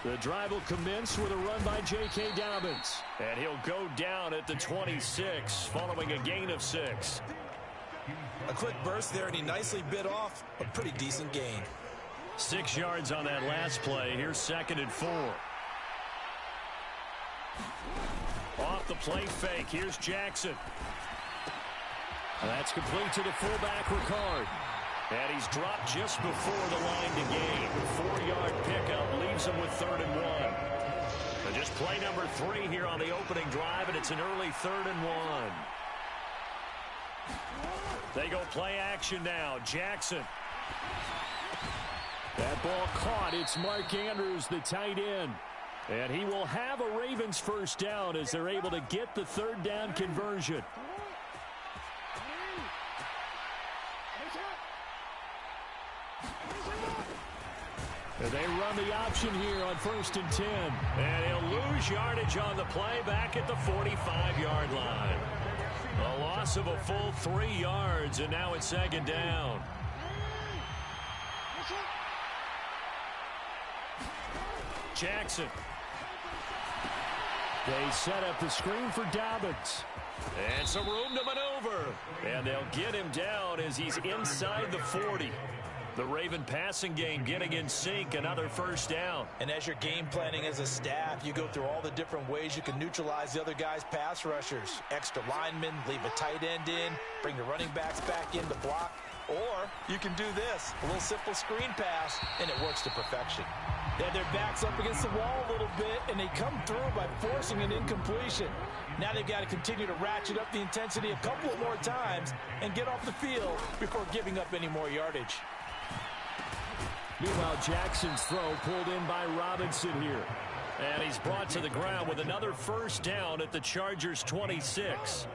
The drive will commence with a run by J.K. Dobbins. And he'll go down at the 26 following a gain of 6. A quick burst there, and he nicely bit off a pretty decent gain. 6 yards on that last play. Here's 2nd and 4. Off the play fake. Here's Jackson. That's complete to the fullback, Ricard. And he's dropped just before the line to gain. 4-yard pickup leaves him with 3rd and 1. And just play number 3 here on the opening drive, and it's an early 3rd and 1. They go play action now. Jackson. That ball caught. It's Mark Andrews, the tight end. And he will have a Ravens first down as they're able to get the 3rd down conversion. And they run the option here on 1st and 10. And he'll lose yardage on the play back at the 45-yard line. A loss of a full 3 yards, and now it's 2nd down. Jackson. They set up the screen for Dobbins. And some room to maneuver. And they'll get him down as he's inside the 40. The Raven passing game getting in sync, another first down. And as you're game planning as a staff, you go through all the different ways you can neutralize the other guy's pass rushers. Extra linemen, leave a tight end in, bring the running backs back in to block. Or you can do this, a little simple screen pass, and it works to perfection. They have their backs up against the wall a little bit, and they come through by forcing an incompletion. Now they've got to continue to ratchet up the intensity a couple of more times and get off the field before giving up any more yardage. Meanwhile, Jackson's throw pulled in by Robinson here. And he's brought to the ground with another first down at the Chargers' 26.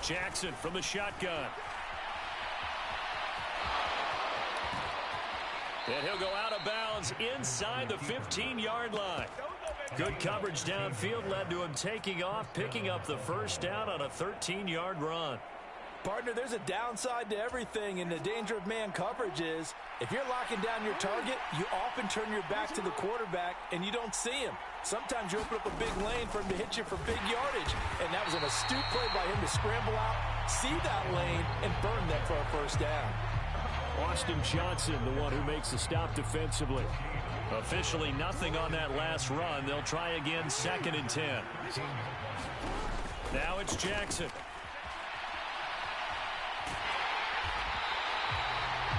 Jackson from the shotgun. And he'll go out of bounds inside the 15-yard line. Good coverage downfield led to him taking off, picking up the first down on a 13-yard run. Partner, there's a downside to everything, and the danger of man coverage is if you're locking down your target, you often turn your back to the quarterback and you don't see him. Sometimes you open up a big lane for him to hit you for big yardage, and that was an astute play by him to scramble out, see that lane, and burn that for a first down. Austin Johnson, the one who makes the stop defensively. Officially nothing on that last run. They'll try again, 2nd and 10. Now it's Jackson.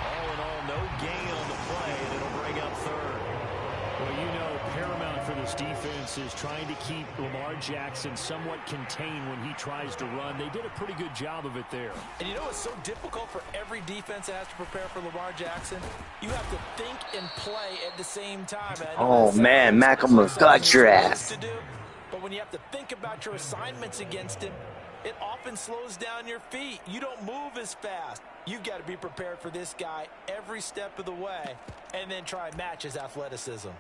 All in all, no gain on the play, and it'll bring up 3rd. Well, you know, paramount for this defense is trying to keep Lamar Jackson somewhat contained when he tries to run. They did a pretty good job of it there. And you know it's so difficult for every defense that has to prepare for Lamar Jackson? You have to think and play at the same time. Oh, man, Mac almost got your ass. But when you have to think about your assignments against him, it often slows down your feet. You don't move as fast. You've got to be prepared for this guy every step of the way and then try and match his athleticism.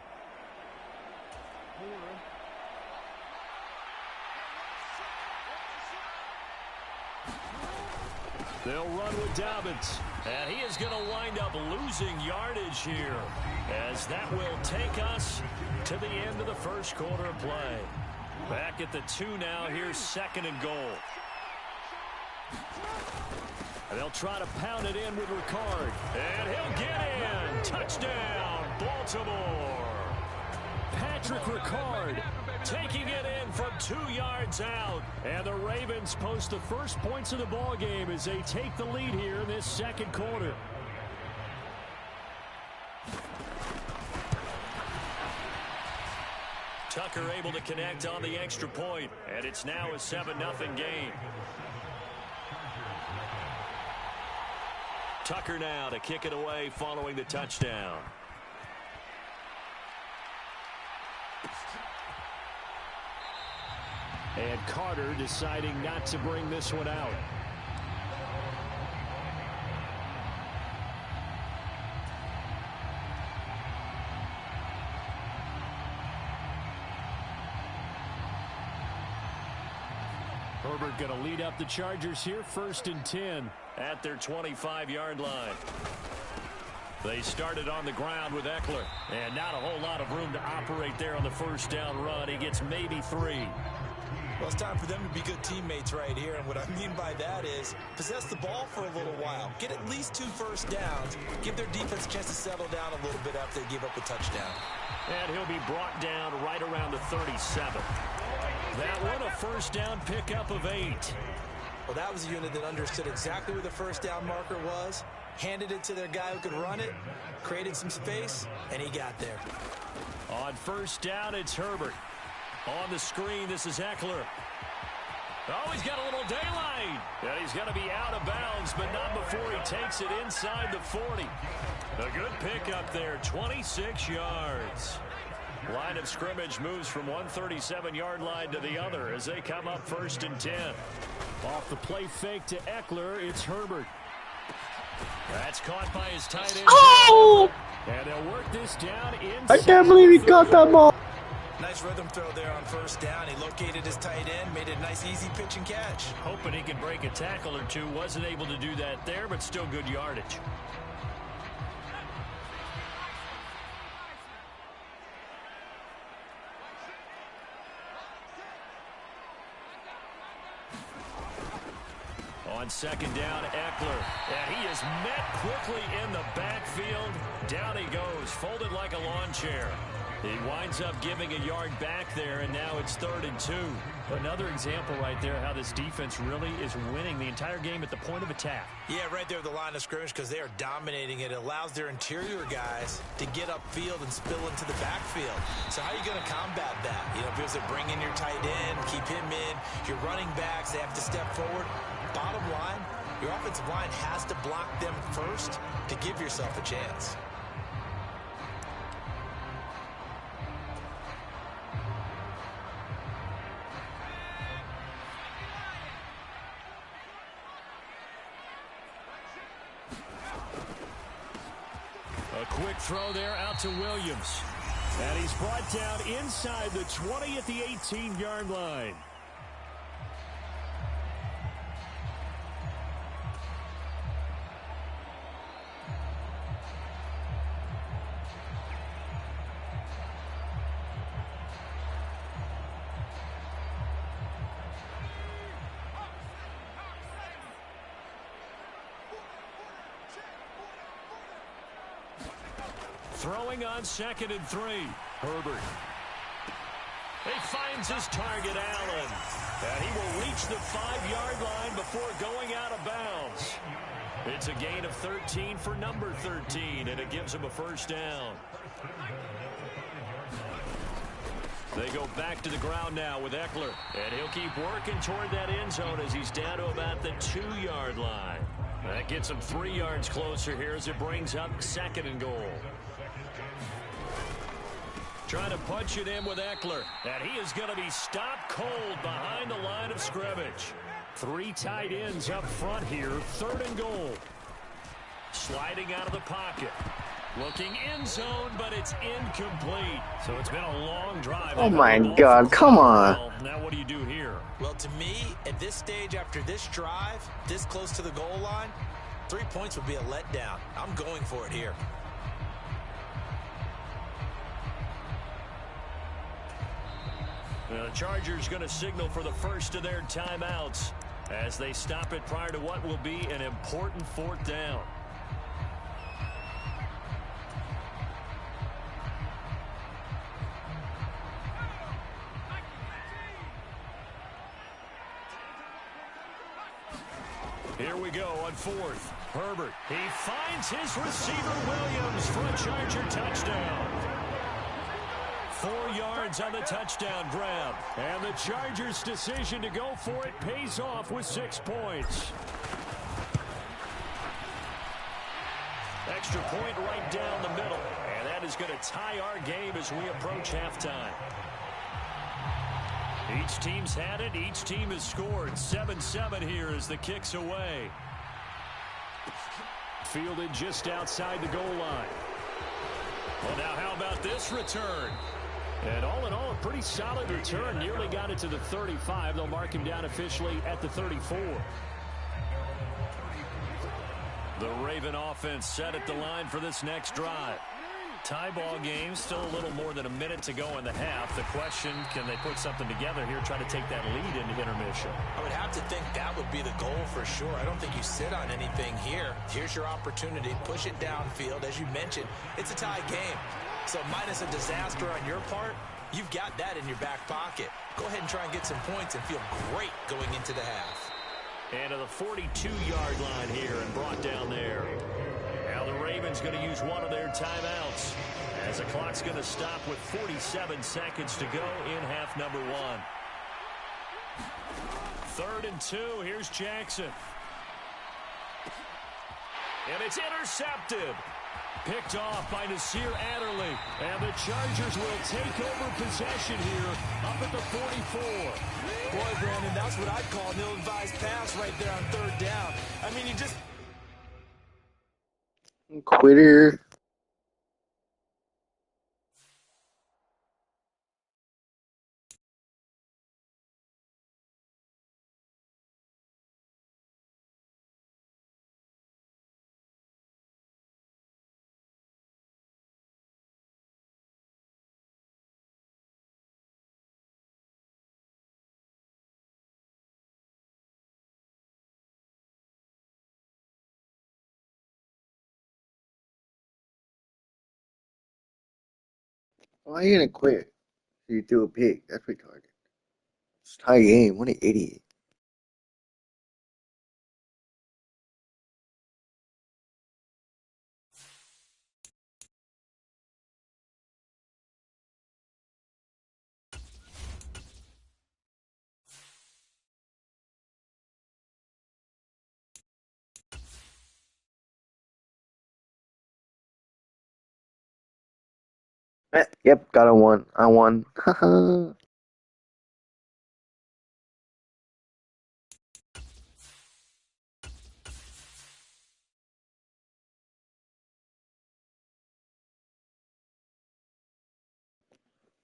They'll run with Dobbins. And he is going to wind up losing yardage here, as that will take us to the end of the first quarter of play. Back at the 2 now. Here's 2nd and goal. And they'll try to pound it in with Ricard. And he'll get in. Touchdown, Baltimore. Patrick Ricard taking it in from 2 yards out. And the Ravens post the first points of the ball game as they take the lead here in this second quarter. Tucker able to connect on the extra point, and it's now a 7-0 game. Tucker now to kick it away following the touchdown. And Carter deciding not to bring this one out. Herbert going to lead up the Chargers here, 1st and 10. at their 25-yard line. They started on the ground with Eckler, and not a whole lot of room to operate there on the first down run. He gets maybe 3. Well, it's time for them to be good teammates right here, and what I mean by that is possess the ball for a little while, get at least 2 first downs, give their defense a chance to settle down a little bit after they give up a touchdown. And he'll be brought down right around the 37. That one, a first down pickup of 8. Well, that was a unit that understood exactly where the first down marker was, handed it to their guy who could run it, created some space, and he got there. On first down, it's Herbert. On the screen, this is Eckler. Oh, he's got a little daylight. And he's going to be out of bounds, but not before he takes it inside the 40. A good pickup there, 26 yards. Line of scrimmage moves from one 37-yard line to the other as they come up 1st and 10. Off the play fake to Eckler, it's Herbert. That's caught by his tight end. Oh! And they'll work this down inside. I can't believe he caught that ball. Nice rhythm throw there on first down. He located his tight end, made it a nice, easy pitch and catch. Hoping he could break a tackle or two. Wasn't able to do that there, but still good yardage. On second down, Eckler. And he is met quickly in the backfield. Down he goes, folded like a lawn chair. He winds up giving a yard back there, and now it's 3rd and 2. Another example right there how this defense really is winning the entire game at the point of attack. Yeah, right there at the line of scrimmage because they are dominating it. It allows their interior guys to get upfield and spill into the backfield. So how are you going to combat that? You know, if you bring in your tight end, keep him in, your running backs, they have to step forward. Bottom line, your offensive line has to block them first to give yourself a chance. A quick throw there out to Williams. And he's brought down inside the 20 at the 18-yard line. Throwing on 2nd and 3. Herbert. He finds his target, Allen. And he will reach the 5-yard line before going out of bounds. It's a gain of 13 for number 13, and it gives him a first down. They go back to the ground now with Eckler. And he'll keep working toward that end zone as he's down to about the 2-yard line. That gets him 3 yards closer here as it brings up 2nd and goal. Trying to punch it in with Eckler. And he is going to be stopped cold behind the line of scrimmage. 3 tight ends up front here. 3rd and goal. Sliding out of the pocket. Looking end zone, but it's incomplete. So it's been a long drive. Oh my God, come on. Now what do you do here? Well, to me, at this stage after this drive, this close to the goal line, 3 points would be a letdown. I'm going for it here. The Chargers going to signal for the first of their timeouts as they stop it prior to what will be an important 4th down. Here we go on 4th. Herbert. He finds his receiver Williams for a Charger touchdown. 4 yards on the touchdown grab. And the Chargers' decision to go for it pays off with 6 points. Extra point right down the middle. And that is going to tie our game as we approach halftime. Each team's had it. Each team has scored. 7-7 here as the kick's away. Fielded just outside the goal line. Well, now how about this return? And all in all, a pretty solid return. Nearly got it to the 35. They'll mark him down officially at the 34. The Raven offense set at the line for this next drive. Tie ball game, still a little more than a minute to go in the half. The question, can they put something together here, try to take that lead into intermission? I would have to think that would be the goal for sure. I don't think you sit on anything here. Here's your opportunity. Push it downfield. As you mentioned, it's a tie game. So minus a disaster on your part, you've got that in your back pocket. Go ahead and try and get some points and feel great going into the half. And to the 42-yard line here and brought down there. Now the Ravens going to use one of their timeouts as the clock's going to stop with 47 seconds to go in half number one. 3rd and 2. Here's Jackson. And it's intercepted. Picked off by Nasir Adderley. And the Chargers will take over possession here up at the 44. Boy, Brandon, that's what I'd call an ill-advised pass right there on 3rd down. I mean, you just... Quitter. Why are you gonna quit? You threw a pick. That's retarded. It's a tie game. What an idiot. Yep, got a 1. I won. Haha.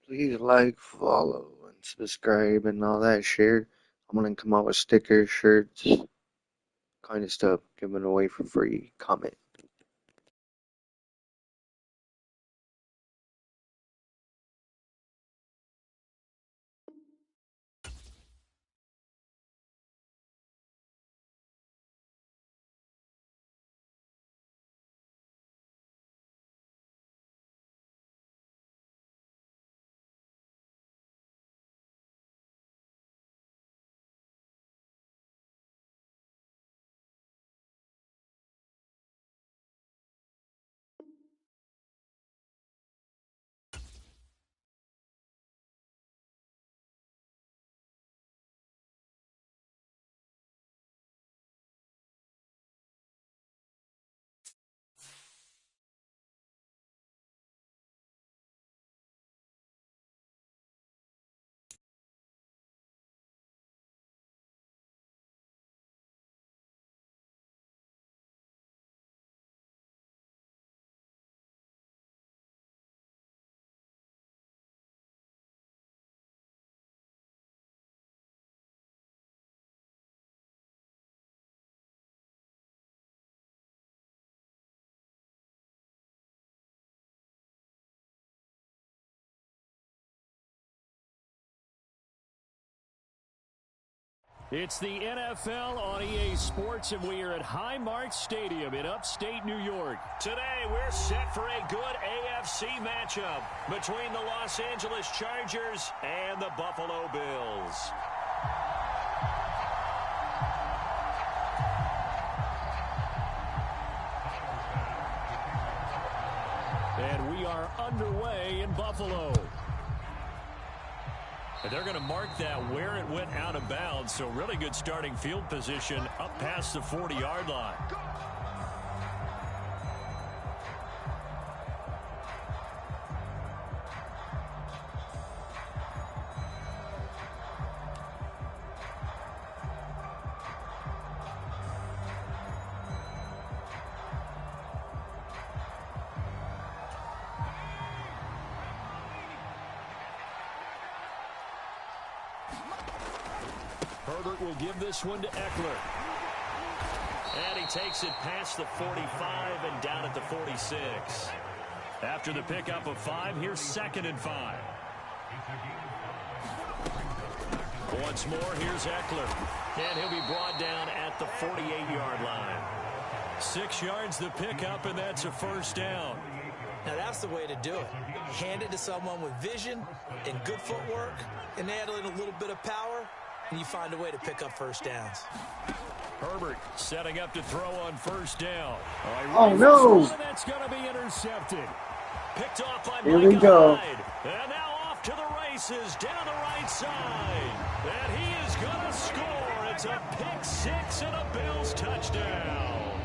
Please like, follow, and subscribe and all that. Share. I'm gonna come out with stickers, shirts, kind of stuff, giving away for free. Comment. It's the NFL on EA Sports, and we are at Highmark Stadium in upstate New York. Today, we're set for a good AFC matchup between the Los Angeles Chargers and the Buffalo Bills. And we are underway in Buffalo. And they're going to mark that where it went out of bounds, so really good starting field position up past the 40-yard line. Herbert will give this one to Eckler. And he takes it past the 45 and down at the 46. After the pickup of 5, here's 2nd and 5. Once more, here's Eckler. And he'll be brought down at the 48-yard line. 6 yards the pickup, and that's a first down. Now that's the way to do it. Hand it to someone with vision and good footwork, and add in a little bit of power, and you find a way to pick up first downs. Herbert setting up to throw on first down. Oh, no. That's going to be intercepted. Picked off by Here we go. Hyde. And now off to the races down the right side. And he is going to score. It's a pick 6 and a Bills touchdown.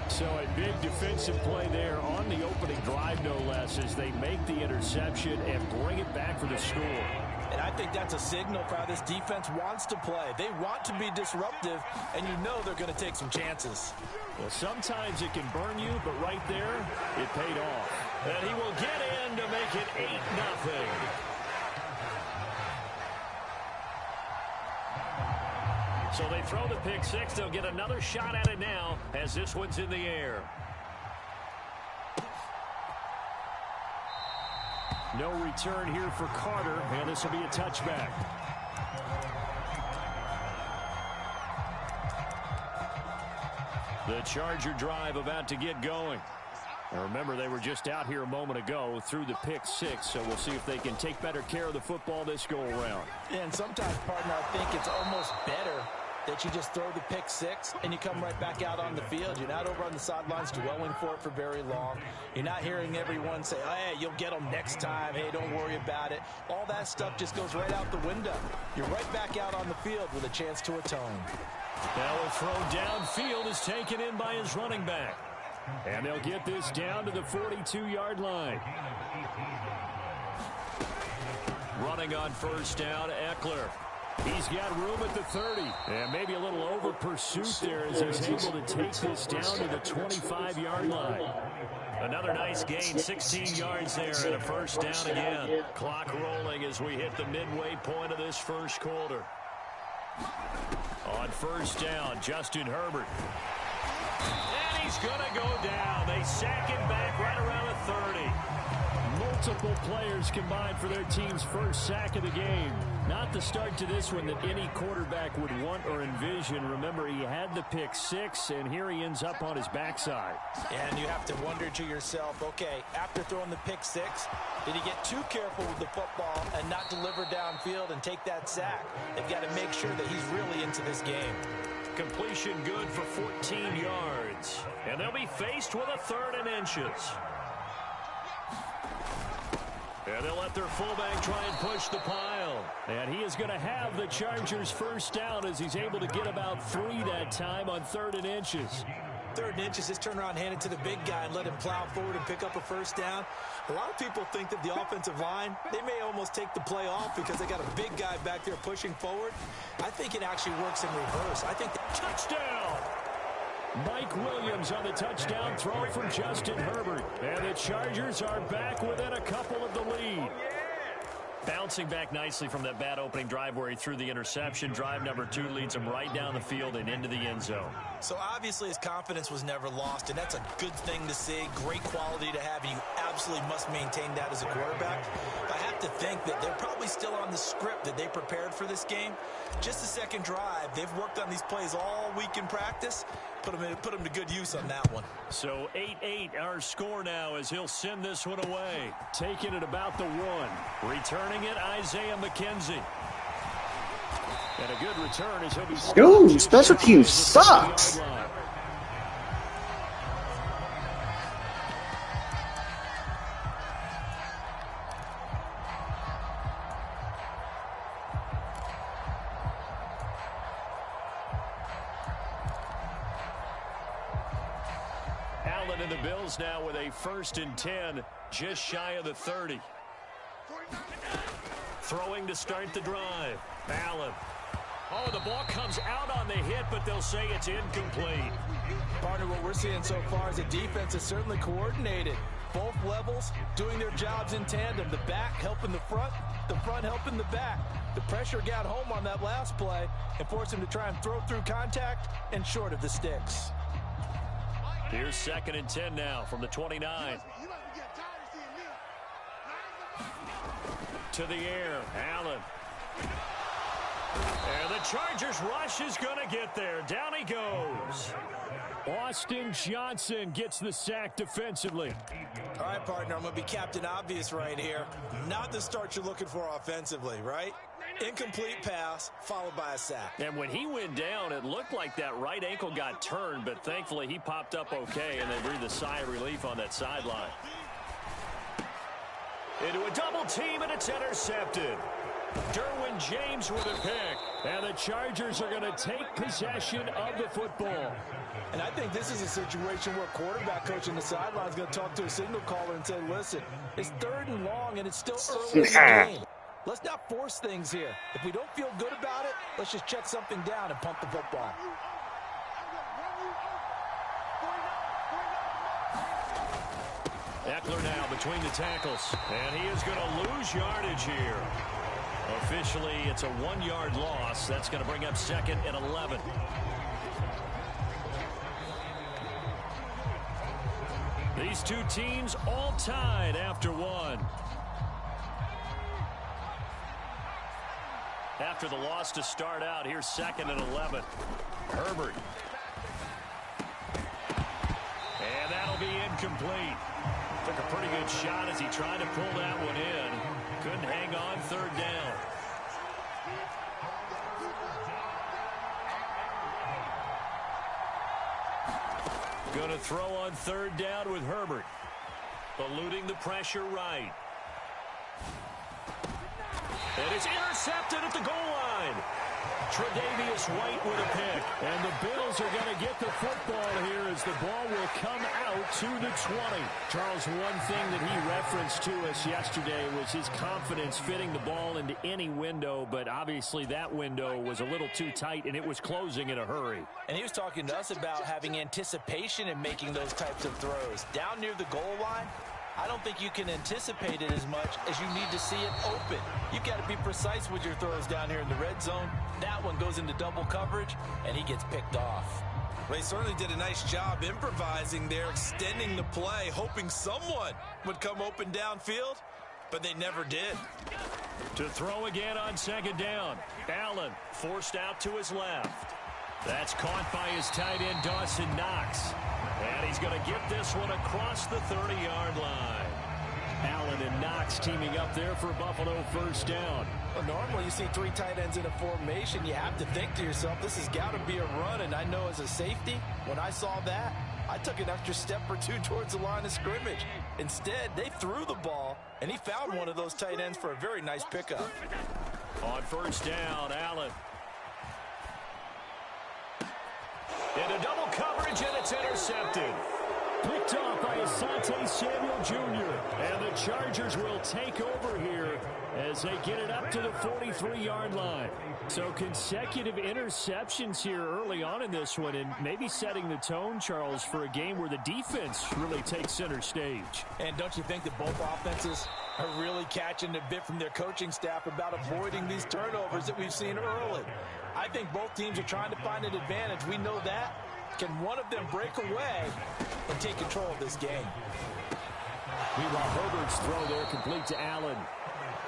So a big defensive play there on the opening drive, no less, as they make the interception and bring it back for the score. And I think that's a signal for how this defense wants to play. They want to be disruptive, and you know they're going to take some chances. Well, sometimes it can burn you, but right there, it paid off. And he will get in to make it 8-0. So they throw the pick 6. They'll get another shot at it now as this one's in the air. No return here for Carter, and this will be a touchback. The Charger drive about to get going. Now remember, they were just out here a moment ago through the pick 6, so we'll see if they can take better care of the football this go-around. And sometimes, partner, I think it's almost better that you just throw the pick 6 and you come right back out on the field. You're not over on the sidelines dwelling for it for very long. You're not hearing everyone say, oh, hey, you'll get them next time. Hey, don't worry about it. All that stuff just goes right out the window. You're right back out on the field with a chance to atone. Now a throw downfield is taken in by his running back. And they'll get this down to the 42-yard line. Running on first down, Eckler. He's got room at the 30. And maybe a little over pursuit there as he's able to take this down to the 25-yard line. Another nice gain, 16 yards there and a first down again. Clock rolling as we hit the midway point of this first quarter. On first down, Justin Herbert. And he's going to go down. They sack him back right around the 30. Multiple players combined for their team's first sack of the game. Not the start to this one that any quarterback would want or envision. Remember, he had the pick 6, and here he ends up on his backside. And you have to wonder to yourself, okay, after throwing the pick 6, did he get too careful with the football and not deliver downfield and take that sack? They've got to make sure that he's really into this game. Completion good for 14 yards. And they'll be faced with a 3rd and inches. And they'll let their fullback try and push the pile. And he is going to have the Chargers first down as he's able to get about 3 that time on 3rd and inches. 3rd and inches, just turn around, hand it to the big guy and let him plow forward and pick up a first down. A lot of people think that the offensive line, they may almost take the play off because they got a big guy back there pushing forward. I think it actually works in reverse. I think touchdown! Mike Williams on the touchdown throw from Justin Herbert. And the Chargers are back within a couple of the lead. Bouncing back nicely from that bad opening drive where he threw the interception. Drive number 2 leads him right down the field and into the end zone. So obviously his confidence was never lost, and that's a good thing to see. Great quality to have, and you absolutely must maintain that as a quarterback. I have to think that they're probably still on the script that they prepared for this game. Just the second drive, they've worked on these plays all week in practice. Put them to good use on that one. So 8-8 our score now as he'll send this one away. Taking it about the 1. Returning it, Isaiah McKenzie. And a good return as he'll be... Yo, special team sucks. Allen and the Bills now with a 1st and 10, just shy of the 30. Throwing to start the drive. Allen. Oh, the ball comes out on the hit, but they'll say it's incomplete. Partner, what we're seeing so far is the defense is certainly coordinated. both levels doing their jobs in tandem. The back helping the front helping the back. The pressure got home on that last play and forced him to try and throw through contact and short of the sticks. Here's 2nd and 10 now from the 29. To the air, Allen. And the Chargers rush is going to get there. Down he goes. Austin Johnson gets the sack defensively. All right, partner, I'm going to be Captain Obvious right here. Not the start you're looking for offensively, right? Incomplete pass followed by a sack. And when he went down, it looked like that right ankle got turned, but thankfully he popped up okay, and they breathed a sigh of relief on that sideline. Into a double team, and it's intercepted. Derwin James with a pick. And the Chargers are going to take possession of the football. And I think this is a situation where quarterback coach in the sideline is going to talk to a signal caller and say, listen, it's 3rd and long, and it's still early in the game. Let's not force things here. If we don't feel good about it, let's just check something down and pump the football. Eckler now between the tackles, and he is going to lose yardage here. Officially, it's a 1-yard loss. That's going to bring up 2nd and 11. These two teams all tied after 1. After the loss to start out, here's 2nd and 11. Herbert. And that'll be incomplete. Took a pretty good shot as he tried to pull that one in. Couldn't hang on 3rd down. Going to throw on 3rd down with Herbert. Eluding the pressure right. And it's intercepted at the goal line. Tre'Davious White with a pick. And the Bills are going to get the football here as the ball will come out to the 20. Charles, one thing that he referenced to us yesterday was his confidence fitting the ball into any window, but obviously that window was a little too tight, and it was closing in a hurry. And he was talking to us about having anticipation in making those types of throws. Down near the goal line, I don't think you can anticipate it as much as you need to see it open. You've got to be precise with your throws down here in the red zone. That one goes into double coverage, and he gets picked off. Well, he certainly did a nice job improvising there, extending the play, hoping someone would come open downfield, but they never did. To throw again on 2nd down. Allen forced out to his left. That's caught by his tight end, Dawson Knox. And he's going to get this one across the 30-yard line. Allen and Knox teaming up there for Buffalo 1st down. Well, normally you see 3 tight ends in a formation. You have to think to yourself, this has got to be a run. And I know as a safety, when I saw that, I took an extra step or 2 towards the line of scrimmage. Instead, they threw the ball, and he found one of those tight ends for a very nice pickup. On 1st down, Allen. Into double coverage, and it's intercepted. Picked off by Asante Samuel Jr. And the Chargers will take over here as they get it up to the 43-yard line. So consecutive interceptions here early on in this one, and maybe setting the tone, Charles, for a game where the defense really takes center stage. And don't you think that both offenses are really catching a bit from their coaching staff about avoiding these turnovers that we've seen early? I think both teams are trying to find an advantage. We know that. Can one of them break away and take control of this game? Meanwhile, Herbert's throw there complete to Allen.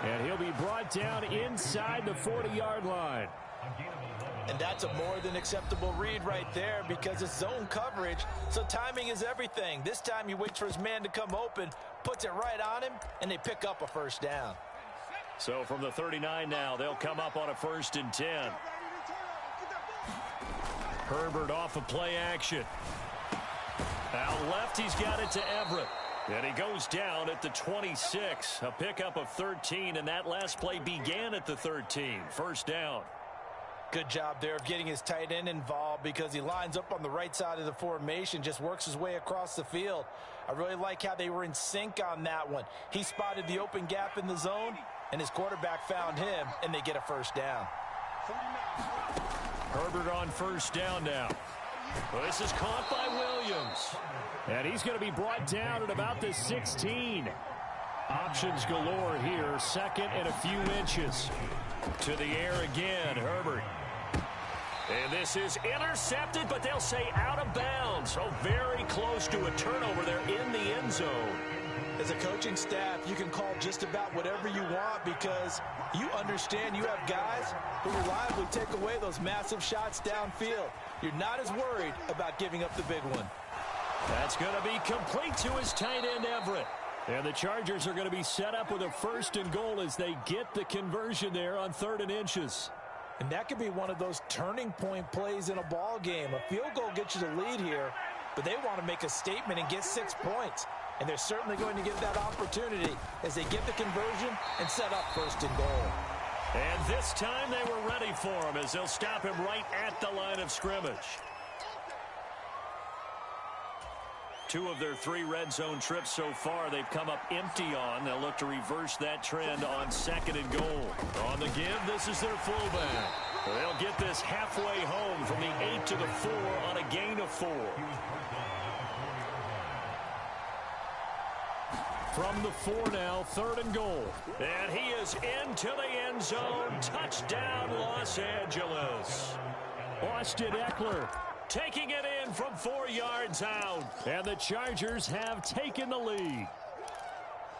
And he'll be brought down inside the 40-yard line. And that's a more than acceptable read right there because it's zone coverage, so timing is everything. This time he waits for his man to come open, puts it right on him, and they pick up a 1st down. So from the 39 now, they'll come up on a 1st and 10. Herbert off of play action. Out left, he's got it to Everett. And he goes down at the 26. A pickup of 13, and that last play began at the 13. 1st down. Good job there of getting his tight end involved because he lines up on the right side of the formation, just works his way across the field. I really like how they were in sync on that one. He spotted the open gap in the zone, and his quarterback found him, and they get a 1st down. Herbert on 1st down now. Well, this is caught by Williams. And he's going to be brought down at about the 16. Options galore here. Second and a few inches. To the air again, Herbert. And this is intercepted, but they'll say out of bounds. So very close to a turnover there in the end zone. As a coaching staff, you can call just about whatever you want because you understand you have guys who reliably take away those massive shots downfield. You're not as worried about giving up the big one. That's going to be complete to his tight end, Everett. And the Chargers are going to be set up with a 1st and goal as they get the conversion there on 3rd and inches. And that could be one of those turning point plays in a ball game. A field goal gets you the lead here, but they want to make a statement and get 6 points. And they're certainly going to get that opportunity as they get the conversion and set up 1st and goal. And this time they were ready for him as they'll stop him right at the line of scrimmage. 2 of their 3 red zone trips so far they've come up empty on. They'll look to reverse that trend on 2nd and goal. On the give, this is their fullback. They'll get this halfway home from the 8 to the 4 on a gain of 4. From the 4 now, 3rd and goal. And he is into the end zone. Touchdown, Los Angeles. Austin Eckler taking it in from 4 yards out. And the Chargers have taken the lead.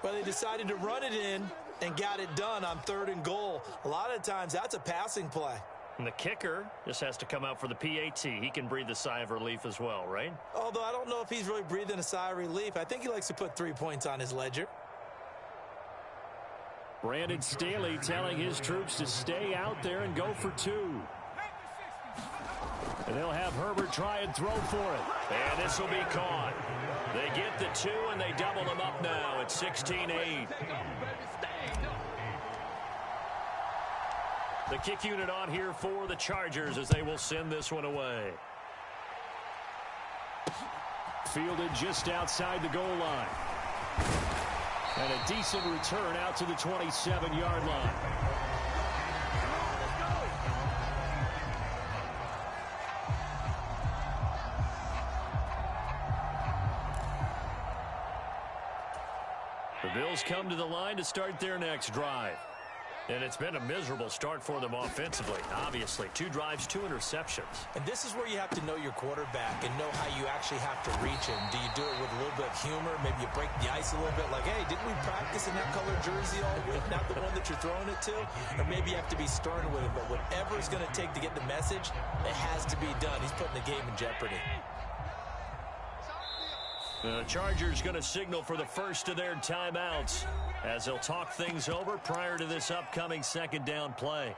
Well, they decided to run it in and got it done on 3rd and goal. A lot of times that's a passing play. And the kicker just has to come out for the PAT. He can breathe a sigh of relief as well, right? Although I don't know if he's really breathing a sigh of relief. I think he likes to put 3 points on his ledger. Brandon Staley telling his troops to stay out there and go for 2. And they'll have Herbert try and throw for it. And this will be caught. They get the 2, and they double them up now at 16-8. The kick unit on here for the Chargers as they will send this one away. Fielded just outside the goal line. And a decent return out to the 27-yard line. The Bills come to the line to start their next drive. And it's been a miserable start for them offensively. Obviously, 2 drives, 2 interceptions. And this is where you have to know your quarterback and know how you actually have to reach him. Do you do it with a little bit of humor? Maybe you break the ice a little bit like, hey, didn't we practice in that colored jersey all week? Not the one that you're throwing it to? Or maybe you have to be stern with him. But whatever it's going to take to get the message, it has to be done. He's putting the game in jeopardy. The Chargers going to signal for the first of their timeouts as they'll talk things over prior to this upcoming 2nd down play.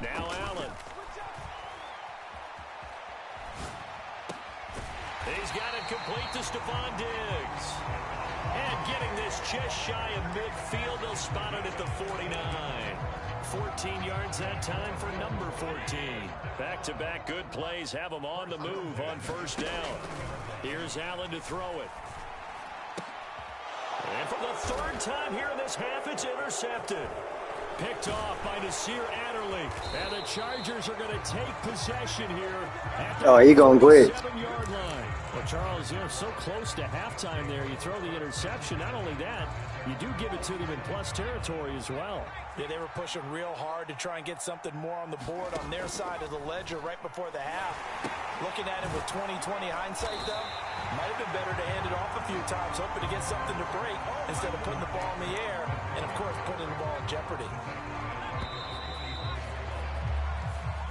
Now Allen. He's got it complete to Stephon Diggs. And getting this just shy of midfield, they'll spot it at the 49. 14 yards that time for number 14. Back-to-back good plays have them on the move on 1st down. Here's Allen to throw it. And for the 3rd time here in this half, it's intercepted. Picked off by Nasir Adderley. And the Chargers are going to take possession here at the he going quick. 7-yard line. Well, Charles, so close to halftime there. You throw the interception. Not only that, you do give it to them in plus territory as well. Yeah, they were pushing real hard to try and get something more on the board on their side of the ledger right before the half. Looking at it with 20/20 hindsight, though, might have been better to hand it off a few times, hoping to get something to break instead of putting the ball in the air and, of course, putting the ball in jeopardy.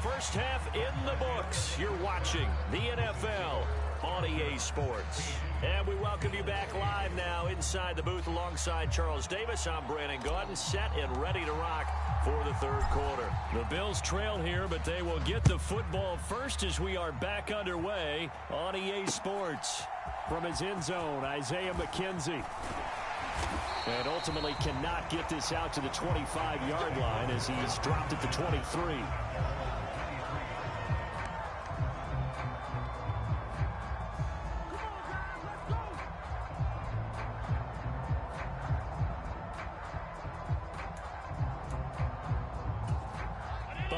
First half in the books. You're watching the NFL on EA Sports. And we welcome you back live now inside the booth alongside Charles Davis. I'm Brandon Gaudin, set and ready to rock for the 3rd quarter. The Bills trail here, but they will get the football first as we are back underway on EA Sports. From his end zone, Isaiah McKenzie. And ultimately cannot get this out to the 25-yard line as he's dropped at the 23.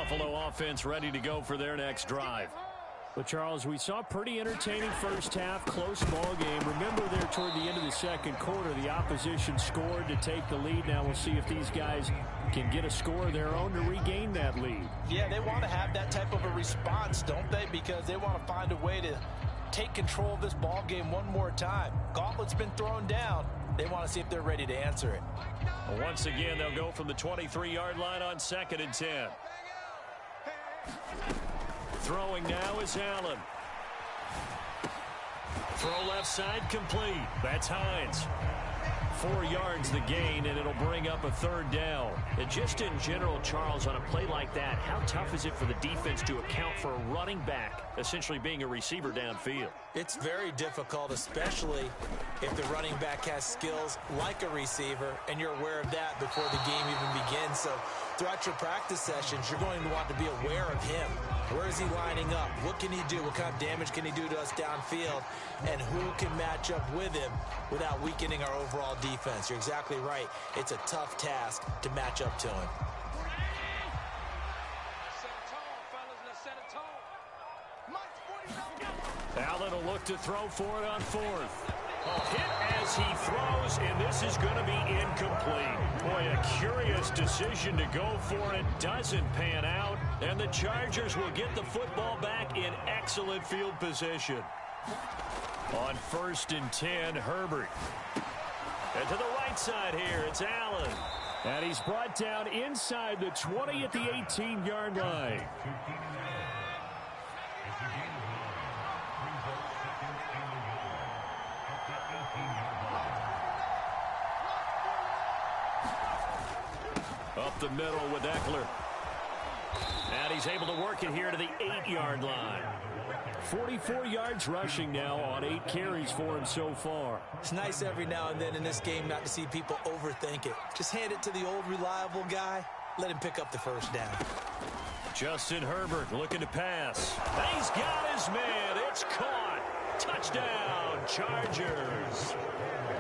Buffalo offense ready to go for their next drive. Well, Charles, we saw a pretty entertaining first half, close ball game. Remember there toward the end of the second quarter, the opposition scored to take the lead. Now we'll see if these guys can get a score of their own to regain that lead. Yeah, they want to have that type of a response, don't they? Because they want to find a way to take control of this ball game one more time. Gauntlet's been thrown down. They want to see if they're ready to answer it. Once again, they'll go from the 23-yard line on 2nd and 10. Throwing now is Allen. Throw left side complete. That's Hines. 4 yards the gain, and it'll bring up a 3rd down. And just in general, Charles, on a play like that, how tough is it for the defense to account for a running back essentially being a receiver downfield? It's very difficult, especially if the running back has skills like a receiver, and you're aware of that before the game even begins. So throughout your practice sessions, you're going to want to be aware of him. Where is he lining up? What can he do? What kind of damage can he do to us downfield? And who can match up with him without weakening our overall defense? You're exactly right. It's a tough task to match up to him. Allen will look to throw for it on 4th. Hit as he throws, and this is going to be incomplete. Boy, a curious decision to go for it. Doesn't pan out, and the Chargers will get the football back in excellent field position. On 1st and 10, Herbert. And to the right side here, it's Allen. And he's brought down inside the 20 at the 18-yard line. Up the middle with Eckler. And he's able to work it here to the 8-yard line. 44 yards rushing now on 8 carries for him so far. It's nice every now and then in this game not to see people overthink it. Just hand it to the old reliable guy. Let him pick up the 1st down. Justin Herbert looking to pass. He's got his man. It's caught. Touchdown, Chargers.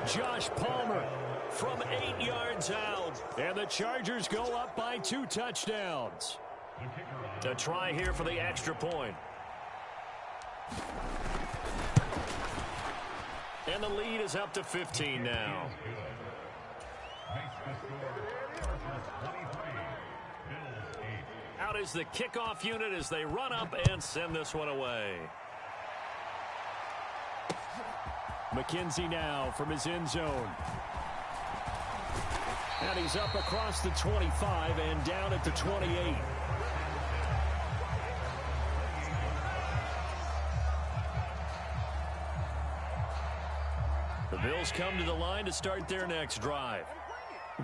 Josh Palmer from 8 yards out. And the Chargers go up by 2 touchdowns. To try here for the extra point. And the lead is up to 15 now. Out is the kickoff unit as they run up and send this one away. McKenzie now from his end zone. And he's up across the 25 and down at the 28. The Bills come to the line to start their next drive.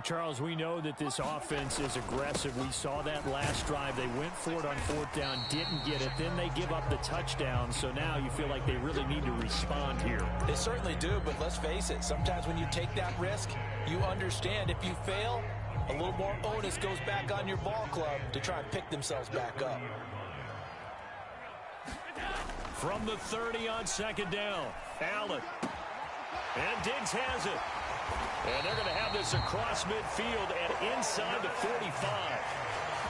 Charles, we know that this offense is aggressive. We saw that last drive. They went for it on 4th down, didn't get it. Then they give up the touchdown. So now you feel like they really need to respond here. They certainly do, but let's face it. Sometimes when you take that risk, you understand if you fail, a little more onus goes back on your ball club to try and pick themselves back up. From the 30 on 2nd down, Allen. And Diggs has it. And they're going to have this across midfield and inside the 45.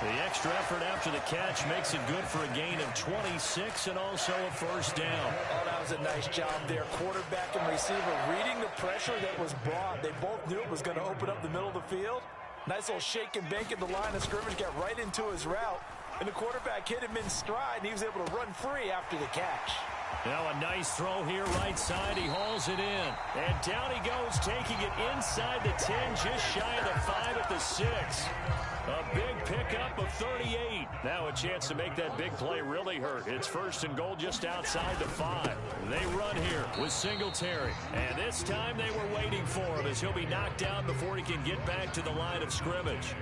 The extra effort after the catch makes it good for a gain of 26 and also a 1st down. Oh, that was a nice job there. Quarterback and receiver reading the pressure that was brought. They both knew it was going to open up the middle of the field. Nice little shake and bake at the line of scrimmage, got right into his route. And the quarterback hit him in stride, and he was able to run free after the catch. Now a nice throw here right side. He hauls it in. And down he goes, taking it inside the 10, just shy of the 5 at the 6. A big pickup of 38. Now a chance to make that big play really hurt. It's 1st and goal just outside the 5. They run here with Singletary. And this time they were waiting for him as he'll be knocked down before he can get back to the line of scrimmage.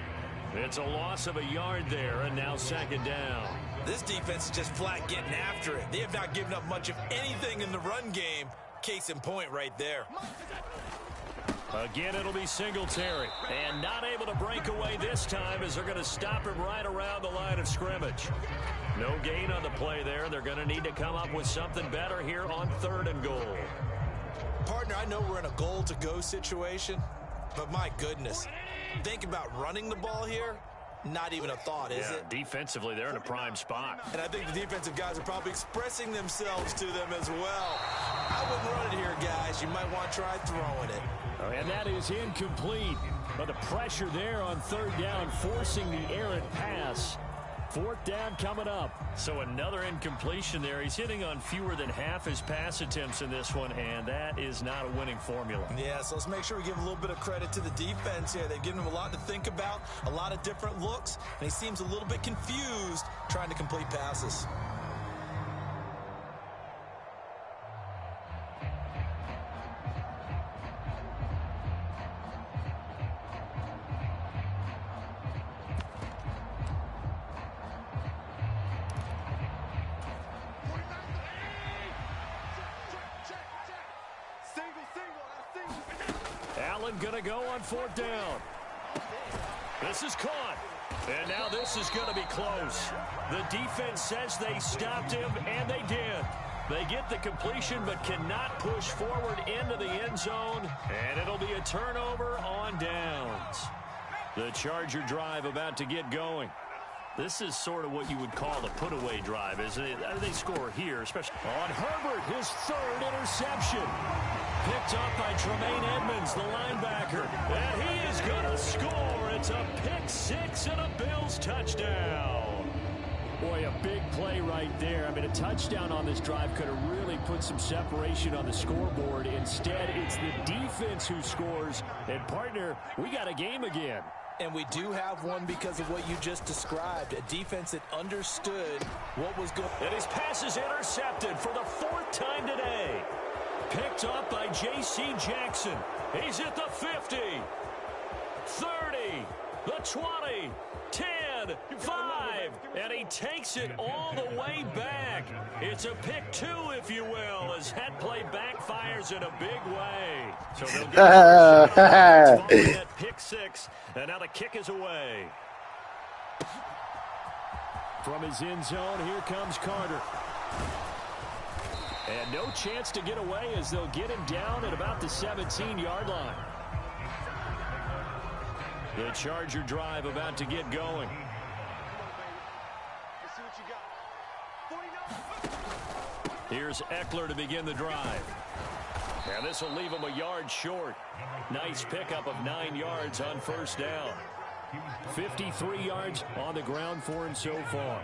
It's a loss of a yard there, and now 2nd down. This defense is just flat getting after it. They have not given up much of anything in the run game. Case in point right there. Again, it'll be Singletary. And not able to break away this time as they're going to stop him right around the line of scrimmage. No gain on the play there. They're going to need to come up with something better here on 3rd and goal. Partner, I know we're in a goal-to-go situation, but my goodness. Think about running the ball here. Not even a thought, is it? Defensively, they're in a prime spot. And I think the defensive guys are probably expressing themselves to them as well. I wouldn't run it here, guys. You might want to try throwing it. And that is incomplete. But the pressure there on third down, forcing the errant pass. Fourth down coming up. So another incompletion there. He's hitting on fewer than half his pass attempts in this one, and that is not a winning formula. Yeah, so let's make sure we give a little bit of credit to the defense here. They've given him a lot to think about, a lot of different looks, and he seems a little bit confused trying to complete passes. Allen going to go on fourth down. This is caught. And now this is going to be close. The defense says they stopped him, and they did. They get the completion but cannot push forward into the end zone, and it'll be a turnover on downs. The Charger drive about to get going. This is sort of what you would call a put-away drive, isn't it? They score here, especially on Herbert, his third interception. Picked up by Tremaine Edmonds, the linebacker. And he is going to score. It's a pick six and a Bills touchdown. Boy, a big play right there. I mean, a touchdown on this drive could have really put some separation on the scoreboard. Instead, it's the defense who scores. And, partner, we got a game again. And we do have one because of what you just described. A defense that understood what was going on. And his pass is intercepted for the fourth time today. Picked up by J.C. Jackson. He's at the 50, 30, the 20, 10, 5, and he takes it all the way back. It's a pick two, if you will, as that play backfires in a big way. So they'll get that pick six, and now the kick is away. From his end zone, here comes Carter. And no chance to get away as they'll get him down at about the 17-yard line. The Charger drive about to get going. Here's Eckler to begin the drive. And this will leave him a yard short. Nice pickup of 9 yards on first down. 53 yards on the ground for him so far.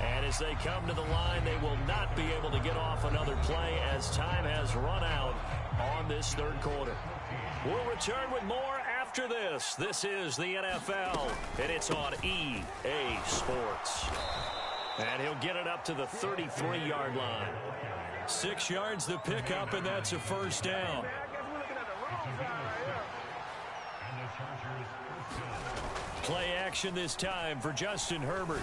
And as they come to the line, they will not be able to get off another play as time has run out on this third quarter. We'll return with more after this. This is the NFL, and it's on EA Sports. And he'll get it up to the 33-yard line. 6 yards the pickup, and that's a first down. Play action this time for Justin Herbert.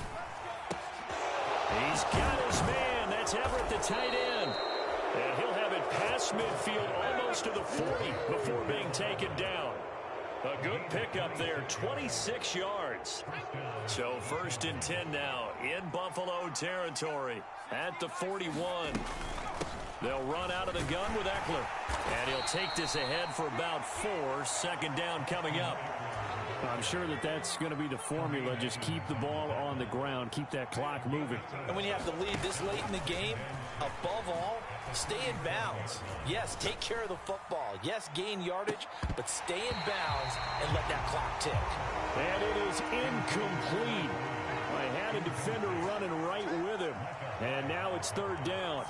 He's got his man. That's Everett, the tight end. And he'll have it past midfield almost to the 40 before being taken down. A good pickup there, 26 yards. So first and 10 now in Buffalo territory at the 41. They'll run out of the gun with Eckler. And he'll take this ahead for about 4. Second down coming up. I'm sure that that's going to be the formula. Just keep the ball on the ground. Keep that clock moving. And when you have the lead this late in the game, above all, stay in bounds. Yes, take care of the football. Yes, gain yardage, but stay in bounds and let that clock tick. And it is incomplete. I had a defender running right with him. And now it's third down.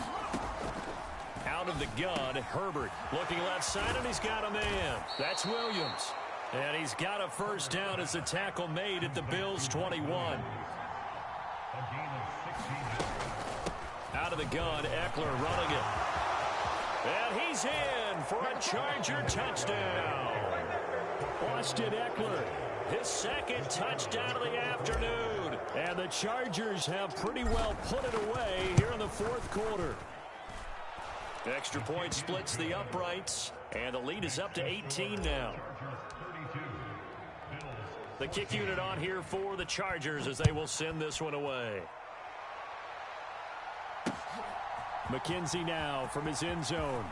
Out of the gun, Herbert looking left side, and he's got a man. That's Williams. And he's got a first down as the tackle made at the Bills' 21. Out of the gun, Eckler running it. And he's in for a Charger touchdown. Austin Eckler, his second touchdown of the afternoon. And the Chargers have pretty well put it away here in the fourth quarter. Extra point splits the uprights, and the lead is up to 18 now. The kick unit on here for the Chargers as they will send this one away. McKenzie now from his end zone.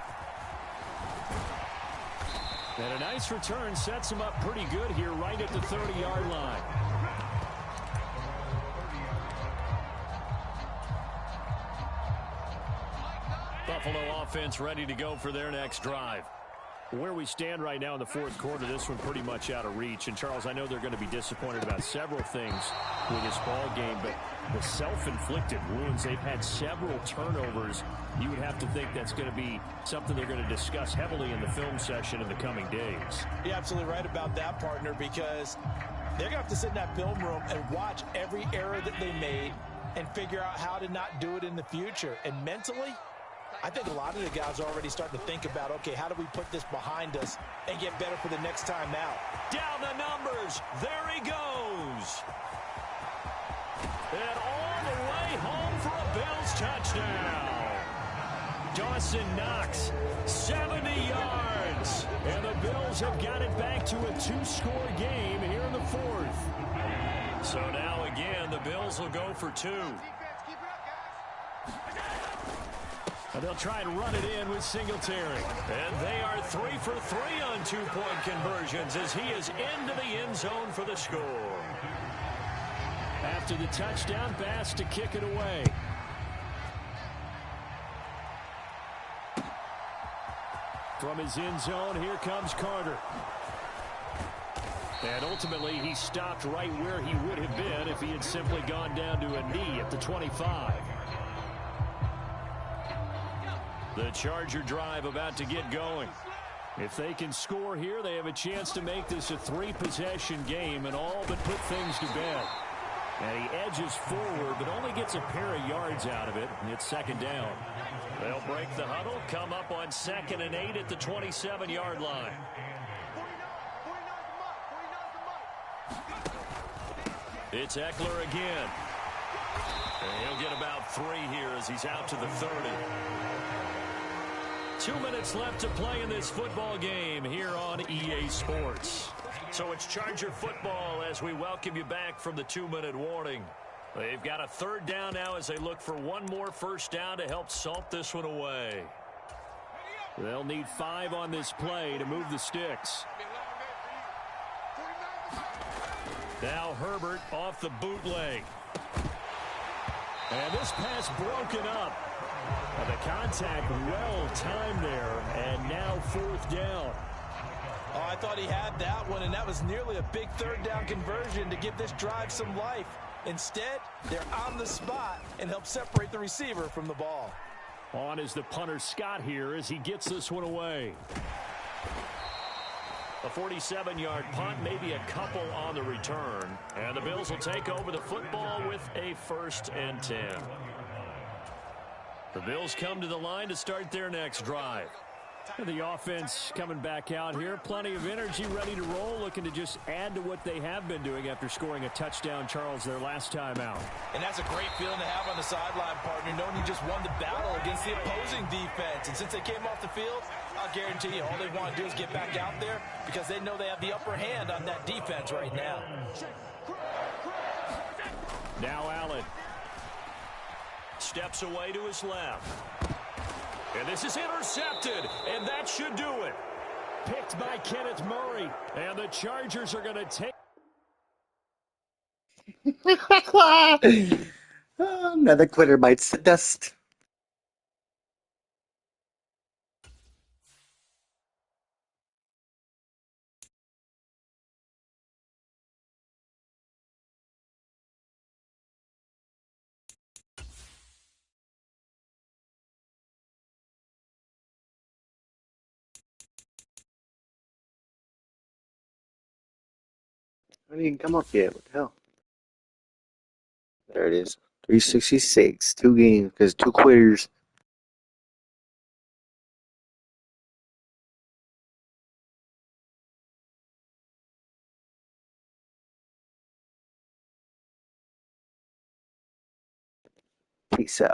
And a nice return sets him up pretty good here right at the 30-yard line. Buffalo offense ready to go for their next drive. Where we stand right now in the fourth quarter, this one pretty much out of reach. And, Charles, I know they're going to be disappointed about several things with this ball game, but the self-inflicted wounds, they've had several turnovers. You would have to think that's going to be something they're going to discuss heavily in the film session in the coming days. You're absolutely right about that, partner, because they're going to have to sit in that film room and watch every error that they made and figure out how to not do it in the future. And mentally, I think a lot of the guys are already starting to think about, okay, how do we put this behind us and get better for the next time out? Down the numbers. There he goes. And all the way home for a Bills touchdown. Dawson Knox, 70 yards. And the Bills have got it back to a two-score game here in the fourth. So now again, the Bills will go for two. And they'll try and run it in with Singletary. And they are 3 for 3 on two-point conversions as he is into the end zone for the score. After the touchdown pass to kick it away. From his end zone, here comes Carter. And ultimately, he stopped right where he would have been if he had simply gone down to a knee at the 25. The Charger drive about to get going. If they can score here, they have a chance to make this a three-possession game and all but put things to bed. And he edges forward, but only gets a pair of yards out of it, and it's second down. They'll break the huddle, come up on 2nd and 8 at the 27-yard line. It's Eckler again. And he'll get about 3 here as he's out to the 30. 2 minutes left to play in this football game here on EA Sports. So it's Charger football as we welcome you back from the 2-minute warning. They've got a 3rd down now as they look for one more first down to help salt this one away. They'll need 5 on this play to move the sticks. Now Herbert off the bootleg. And this pass broken up. The contact well timed there, and now 4th down. Oh, I thought he had that one, and that was nearly a big 3rd down conversion to give this drive some life. Instead, they're on the spot and help separate the receiver from the ball. On is the punter Scott here as he gets this one away. A 47-yard punt, maybe a couple on the return. And the Bills will take over the football with a 1st and 10. The Bills come to the line to start their next drive. The offense coming back out here. Plenty of energy, ready to roll, looking to just add to what they have been doing after scoring a touchdown, Charles, their last time out. And that's a great feeling to have on the sideline, partner, knowing you just won the battle against the opposing defense. And since they came off the field, I'll guarantee you all they want to do is get back out there because they know they have the upper hand on that defense right now. Now Allen steps away to his left. And this is intercepted, and that should do it. Picked by Kenneth Murray, and the Chargers are going to take. Another quitter bites the dust. I didn't come up yet. What the hell? There it is. 366. 2 games because 2 quitters. Peace out.